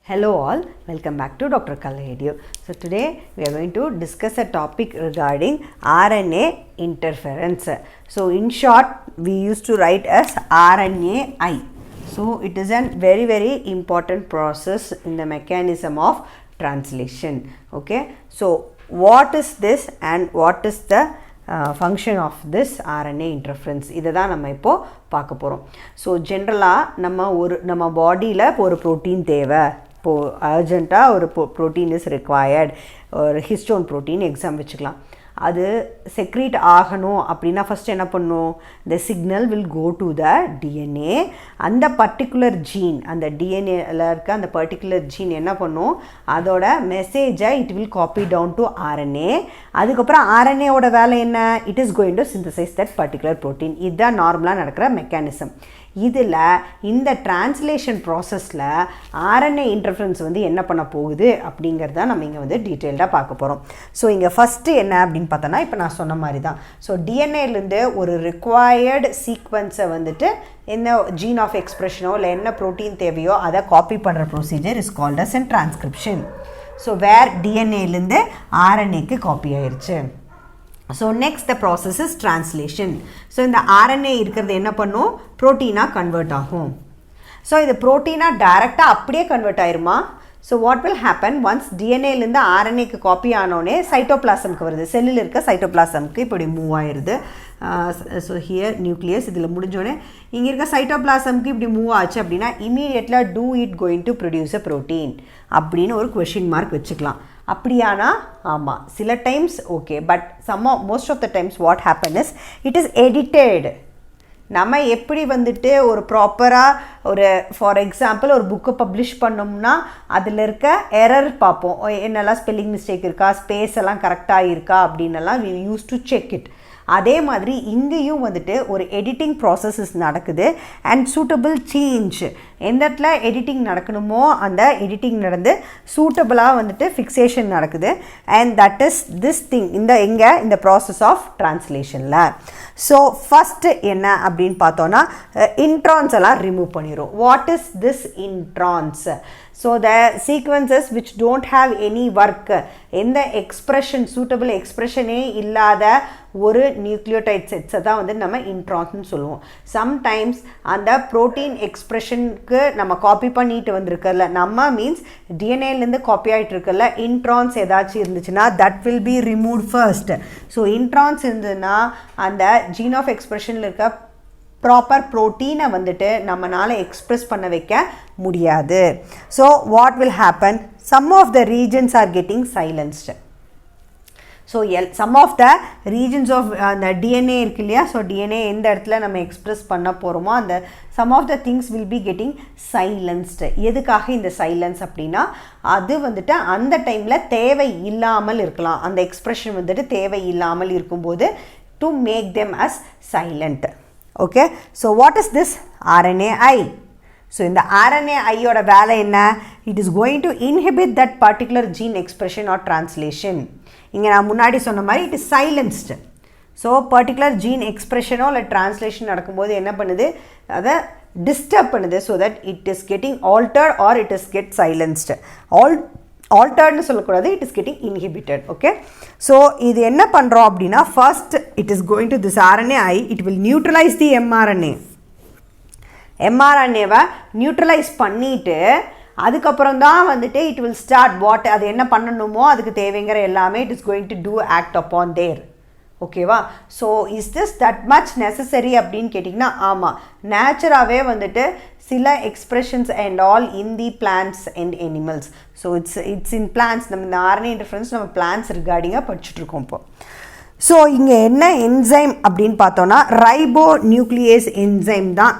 Hello all, welcome back to Dr. Kala Radio. So today we are going to discuss a topic regarding RNA interference. So in short, we used to write as RNAi. So it is a very important process in the mechanism of translation. Okay, so what is this and what is the function of this RNA interference? இதுதான் நம்ம இப்போ பார்க்க போகிறோம். So ஜென்ரலாக நம்ம பாடியில் ஒரு protein தேவை, இப்போது அர்ஜெண்ட்டாக ஒரு ப்ரோட்டீன் இஸ் ரிக்வயர்ட், ஒரு ஹிஸ்டோன் ப்ரோட்டீன் எக்ஸாம் வச்சுக்கலாம். அது செக்ரீட் ஆகணும் அப்படின்னா ஃபஸ்ட் என்ன பண்ணும், the signal will go to the DNA. அந்த பர்டிகுலர் ஜீன், அந்த டிஎன்ஏல இருக்க அந்த பர்டிகுலர் ஜீன் என்ன பண்ணும், அதோட மெசேஜை it will copy down to RNA. அதுக்கப்புறம் ஆர்என்ஏவோட வேலை என்ன, it is going to synthesize that particular protein. இதுதான் நார்மலாக நடக்கிற மெக்கானிசம். இதில் இந்த டிரான்ஸ்லேஷன் ப்ராசஸில் ஆர்என்ஏ இன்டர்ஃபரன்ஸ் என்ன பண்ண போகுது அப்படிங்கிறத நம்ம இங்கே டீட்டெயில்டாக பார்க்க போகிறோம். ஸோ இங்கே ஃபஸ்ட்டு என்ன அப்படின்னு பார்த்தோன்னா, இப்போ நான் சொன்ன மாதிரி தான். ஸோ டிஎன்ஏலேருந்து ஒரு ரிக்வயர்டு சீக்வன்ஸை என்ன ஜீன் ஆஃப் எக்ஸ்பிரஷனோ இல்லை என்ன ப்ரோட்டீன் தேவையோ அதை காப்பி பண்ணுற procedure is called as and transcription. So where டிஎன்ஏலேருந்து ஆர்என்ஏக்கு காப்பி ஆயிடுச்சு. So next the process is translation. So இந்த ஆர்என்ஏ இருக்கிறது என்ன பண்ணும், ப்ரோட்டீனாக கன்வெர்ட் ஆகும். ஸோ இது ப்ரோட்டீனாக டைரெக்டாக அப்படியே கன்வெர்ட் ஆயிருமா? So what will happen, once டிஎன்ஏலேருந்து ஆர்என்ஏக்கு காப்பி ஆனோடனே சைட்டோபிளாசம்க்கு வருது, செல்லில் இருக்க சைட்டோபிளாசம்க்கு இப்படி மூவ் ஆயிடுது. ஸோ ஹியர் நியூக்ளியஸ் இதில் முடிஞ்சோடனே இங்கே இருக்க சைட்டோபிளாசம்க்கு இப்படி மூவ் ஆச்சு அப்படின்னா இமீடியட்லாக do it going to produce a protein அப்படின்னு ஒரு கொஷின் மார்க் வச்சுக்கலாம். அப்படியானா ஆமாம், சில times okay, but most of the times what happen is it is edited. நம்ம எப்படி ஒரு ப்ராப்பராக ஒரு ஃபார் எக்ஸாம்பிள் ஒரு புக்கை பப்ளிஷ் பண்ணோம்னா அதில் இருக்க எரர் பார்ப்போம், என்னெல்லாம் ஸ்பெல்லிங் மிஸ்டேக் இருக்கா, ஸ்பேஸ் எல்லாம் கரெக்டாக இருக்கா அப்படின்னெல்லாம் we use to check it. அதே மாதிரி இங்கேயும் ஒரு எடிட்டிங் ப்ராசஸஸ் நடக்குது அண்ட் சூட்டபிள் சேஞ்ச். எந்த இடத்துல எடிட்டிங் நடக்கணுமோ அந்த எடிட்டிங் நடந்து சூட்டபிளாக ஃபிக்சேஷன் நடக்குது. And that is this thing இந்த ப்ராசஸ் ஆஃப் ட்ரான்ஸ்லேஷனில். ஸோ ஃபஸ்ட்டு என்ன அப்படின்னு பார்த்தோன்னா, இன்ட்ரான்ஸ் எல்லாம் ரிமூவ் பண்ணிடும். What is this introns? So the sequences which don't have any work, எந்த எக்ஸ்ப்ரெஷன் சூட்டபிள் எக்ஸ்ப்ரெஷனே இல்லாத ஒரு நியூக்ளியோடைட் செட்ஸை தான் நம்ம இன்ட்ரான்ஸ்னு சொல்லுவோம். சம்டைம்ஸ் அந்த ப்ரோட்டீன் எக்ஸ்ப்ரெஷனுக்கு நம்ம காப்பி பண்ணிட்டு வந்திருக்கல, நம்ம மீன்ஸ் டிஎன்ஏலேருந்து காப்பி ஆகிட்டு இருக்கல, இன்ட்ரான்ஸ் ஏதாச்சும் இருந்துச்சுன்னா that will be removed first. So introns இருந்ததுன்னா அந்த ஜீன் ஆஃப் எக்ஸ்ப்ரெஷனில் இருக்க ப்ராப்பர் ப்ரோட்டீனை நம்மளால் எக்ஸ்ப்ரெஸ் பண்ண வைக்க முடியாது. So what will happen, some of the regions are getting silenced. So some of the regions of அந்த டிஎன்ஏ இருக்கு இல்லையா, ஸோ டிஎன்ஏ எந்த இடத்துல நம்ம எக்ஸ்ப்ரெஸ் பண்ண போகிறோமோ அந்த some of the things will be getting silenced. எதுக்காக இந்த சைலன்ஸ் அப்படின்னா, அது அந்த டைமில் தேவை இல்லாமல் இருக்கலாம், அந்த எக்ஸ்ப்ரெஷன் தேவை இல்லாமல் இருக்கும்போது to make them as silent. Okay, so what is this RNAi? So இந்த RNAi-யோட வேலை என்ன, it is going to inhibit that particular gene expression or translation. இங்கே நான் முன்னாடி சொன்ன மாதிரி it is silenced. So particular gene எக்ஸ்பிரஷனோ இல்லை ட்ரான்ஸ்லேஷன் நடக்கும்போது என்ன பண்ணுது, அதை டிஸ்டர்ப் பண்ணுது. So that it is getting altered or it is get silenced. ஆல்டர்ட்னு சொல்லக்கூடாது, it is getting inhibited. Okay, so இது என்ன பண்ணுறோம் அப்படின்னா, first it is going to this RNAi, it will neutralize the mRNA. mRNAவை நியூட்ரலைஸ் பண்ணிவிட்டு அதுக்கப்புறம் தான் இட் வில் ஸ்டார்ட் வாட், அது என்ன பண்ணணுமோ அதுக்கு தேவைங்கிற எல்லாமே it is going to do act upon there. ஓகேவா? So is this that much necessary அப்படின்னு கேட்டிங்கன்னா ஆமாம், நேச்சராகவே சில expressions and all in the plants and animals. So it's in plants. நம்ம இந்த RNA இன்டர்ஃபரன்ஸ் நம்ம பிளான்ட்ஸ் ரிகார்டிங்காக படிச்சுட்ருக்கோம் இப்போ. ஸோ இங்கே என்ன என்சைம் அப்படின்னு பார்த்தோன்னா, ரைபோ நியூக்ளியேஸ் என்சைம் தான்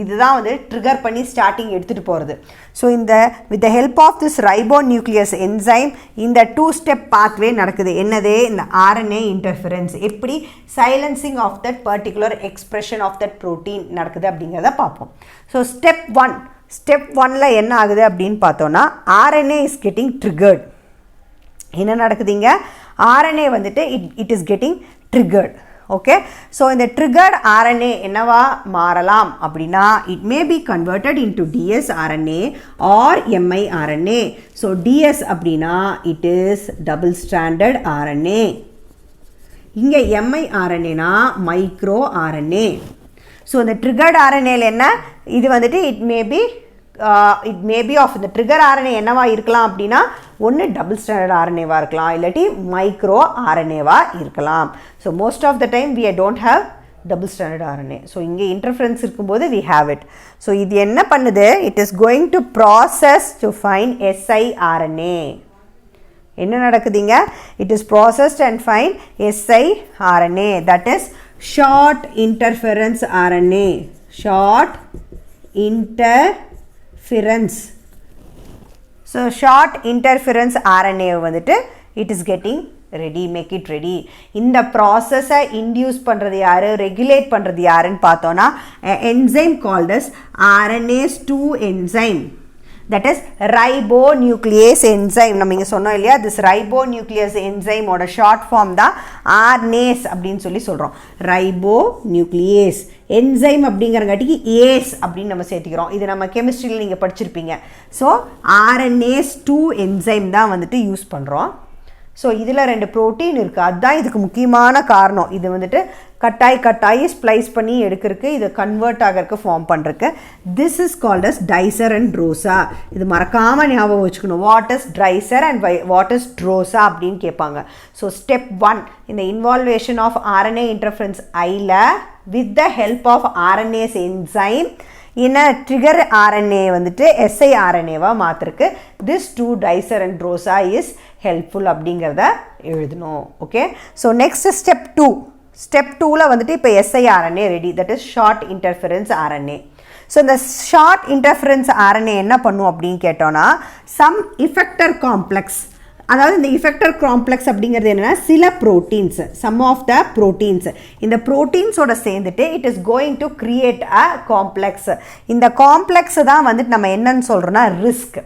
இதுதான் ட்ரிகர் பண்ணி ஸ்டார்டிங் எடுத்துகிட்டு போகிறது. ஸோ இந்த with the help of this ribo nucleus enzyme இந்த 2 ஸ்டெப் பாத்வே நடக்குது. என்னது, இந்த RNA இன்டர்ஃபரன்ஸ் எப்படி silencing of that particular expression of that protein நடக்குது அப்படிங்கிறத பார்ப்போம். ஸோ ஸ்டெப் 1ல் என்ன ஆகுது அப்படின்னு பார்த்தோன்னா, RNA இஸ் கெட்டிங் ட்ரிகர்ட். என்ன நடக்குதுங்க, RNA it is getting triggered. Okay. So இந்த ட்ரிகர்ட் ஆர்என்ஏ என்னவா மாறலாம் அப்படின்னா it may be converted into DS RNA or MI RNA. So DS அப்படின்னா it is double stranded RNA. இங்கே எம்ஐ ஆர்என்ஏனா micro RNA. So இந்த ட்ரிகர்ட் ஆர்என்ஏல என்ன இது வந்துட்டு இட் மே பி ஆஃப் இந்த ட்ரிகர் ஆர்என்ஏ என்னவா இருக்கலாம் அப்படின்னா ஒன்று டபுள் ஸ்டாண்டர்ட் ஆர்என்ஏவாக இருக்கலாம், இல்லாட்டி மைக்ரோ ஆர்என்ஏவாக இருக்கலாம். So most of the time we don't have double standard RNA. So இங்கே இன்டர்ஃபரன்ஸ் இருக்கும்போது வி ஹாவ் இட். ஸோ இது என்ன பண்ணுது, it is going to process to find siRNA. என்ன நடக்குதுங்க, it is processed and find siRNA, that is short interference RNA. Short interference. So short interference RNA வந்துட்டு it is getting ready, make it ready. இந்த ப்ராசஸை induce பண்ணுறது யார், regulate பண்ணுறது யாருன்னு பார்த்தோன்னா enzyme called as RNase 2 enzyme, that is ribonuclease enzyme. நம்ம இங்கே சொன்னோம் இல்லையா, this ribonuclease enzyme ஓட ஷார்ட் ஃபார்ம் தான் RNase அப்படின்னு சொல்கிறோம். ribonuclease enzyme அப்படிங்கிறங்காட்டிக்கு ஏஸ் அப்படின்னு நம்ம சேர்த்துக்கிறோம். இது நம்ம கெமிஸ்ட்ரியில் நீங்கள் படிச்சிருப்பீங்க. ஸோ RNase 2 enzyme தான் வந்துட்டு யூஸ் பண்ணுறோம். ஸோ இதில் 2 ப்ரோட்டீன் இருக்குது, அதுதான் இதுக்கு முக்கியமான காரணம். இது வந்துட்டு கட்டாயி ஸ்ப்ளைஸ் பண்ணி எடுக்கிறதுக்கு, இது கன்வெர்ட் ஆகிறதுக்கு, ஃபார்ம் பண்ணுறதுக்கு. This is called as Dicer and Drosha. இது மறக்காமல் ஞாபகம் வச்சுக்கணும். What is Dicer and what is Drosha அப்படின்னு கேட்பாங்க. ஸோ ஸ்டெப் 1, இந்த இன்வால்வேஷன் ஆஃப் RNA இன்டர்ஃபரன்ஸ் ஐல with the help of RNase enzyme in a trigger RNA வந்துட்டு siRNAவாக மாற்றிருக்கு. this 2 Dicer and Drosha is helpful அப்படிங்கிறத எழுதணும். Okay. So next step 2. Step 2ல் வந்துட்டு இப்போ siRNA ready, that is short interference RNA. So இந்த ஷார்ட் இன்டர்ஃபெரன்ஸ் RNA என்ன பண்ணும் அப்படின்னு கேட்டோன்னா சம் இஃபெக்டர் காம்ப்ளெக்ஸ், அதாவது இந்த இஃபெக்டர் காம்ப்ளெக்ஸ் அப்படிங்கிறது என்னென்னா சில proteins, some of the proteins, இந்த ப்ரோட்டீன்ஸோட சேர்ந்துட்டு it is going to create a complex. இந்த காம்ப்ளெக்ஸ் தான் வந்துட்டு நம்ம என்னன்னு சொல்கிறோன்னா ரிஸ்க்.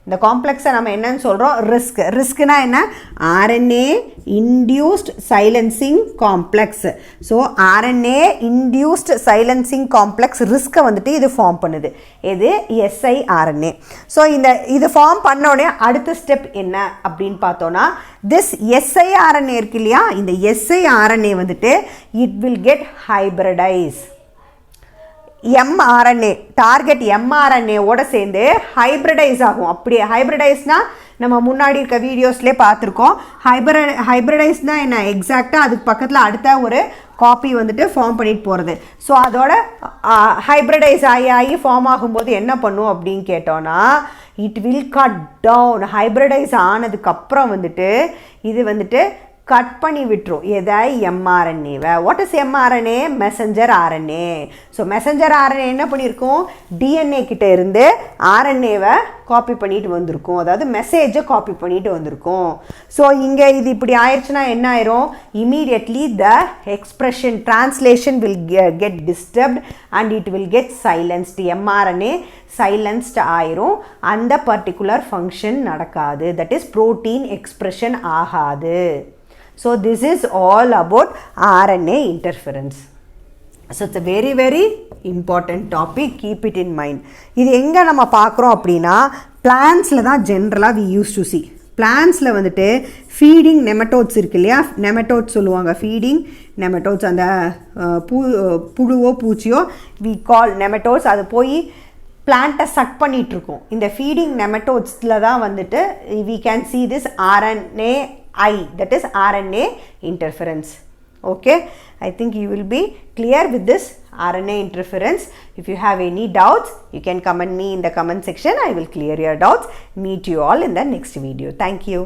இந்த காம்ப்ளெக்ஸை நம்ம என்னன்னு சொல்கிறோம், ரிஸ்க். ரிஸ்க்னா என்ன, RNA induced silencing complex. So RNA induced silencing complex ரிஸ்க்கை வந்துட்டு இது ஃபார்ம் பண்ணுது. எது, siRNA. ஸோ இது ஃபார்ம் பண்ண உடனே அடுத்த ஸ்டெப் என்ன அப்படின்னு பார்த்தோன்னா திஸ் siRNA இருக்கு இல்லையா, இந்த siRNA வந்துட்டு it will get hybridise. mRNA target mRNA ஓட சேர்ந்து ஹைப்ரிடைஸ் ஆகும். அப்படியே ஹைப்ரிடைஸ்னால் நம்ம முன்னாடி இருக்க வீடியோஸ்லேயே பார்த்துருக்கோம். ஹைப்ரிடைஸ்னால் என்ன, எக்ஸாக்டாக அதுக்கு பக்கத்தில் அடுத்த ஒரு காப்பி வந்துட்டு ஃபார்ம் பண்ணிட்டு போகிறது. ஸோ அதோட ஹைப்ரிடைஸ் ஆகி ஃபார்ம் ஆகும்போது என்ன பண்ணும் அப்படின்னு கேட்டோன்னா it will cut down. Hybridize ஆனதுக்கப்புறம் வந்துட்டு இது வந்துட்டு கட் பண்ணி விட்டுரும். எதை, mRNA-வை. What is mRNA, messenger RNA. So messenger RNA என்ன பண்ணியிருக்கோம், DNA கிட்ட இருந்து RNA-வை காப்பி பண்ணிட்டு வந்திருக்கும், அதாவது மெசேஜை காப்பி பண்ணிட்டு வந்திருக்கும். ஸோ இங்கே இது இப்படி ஆயிடுச்சுன்னா என்ன ஆயிரும், immediately the expression translation will get disturbed and it will get silenced. mRNA silenced ஆயிரும், அந்த பர்டிகுலர் ஃபங்க்ஷன் நடக்காது, தட் இஸ் ப்ரோட்டீன் எக்ஸ்பிரஷன் ஆகாது. So this is all about RNA interference. So it's a very very important topic, keep it in mind. இது எங்கே நம்ம பார்க்குறோம் அப்படின்னா பிளான்ஸில் தான் ஜென்ரலாக we used to see. பிளான்ஸில் வந்துட்டு ஃபீடிங் நெமட்டோட்ஸ் இருக்கு இல்லையா, நெமட்டோட்ஸ் சொல்லுவாங்க, ஃபீடிங் நெமட்டோட்ஸ். அந்த புழுவோ பூச்சியோ we call நெமட்டோட்ஸ். அது போய் பிளான்ட்டை சக் பண்ணிகிட்ருக்கோம். இந்த ஃபீடிங் நெமட்டோட்ஸில் தான் வந்துட்டு we can see this RNA that is RNA interference. Okay, I think you will be clear with this RNA interference. If you have any doubts, you can comment me in the comment section. I will clear your doubts. Meet you all in the next video. Thank you.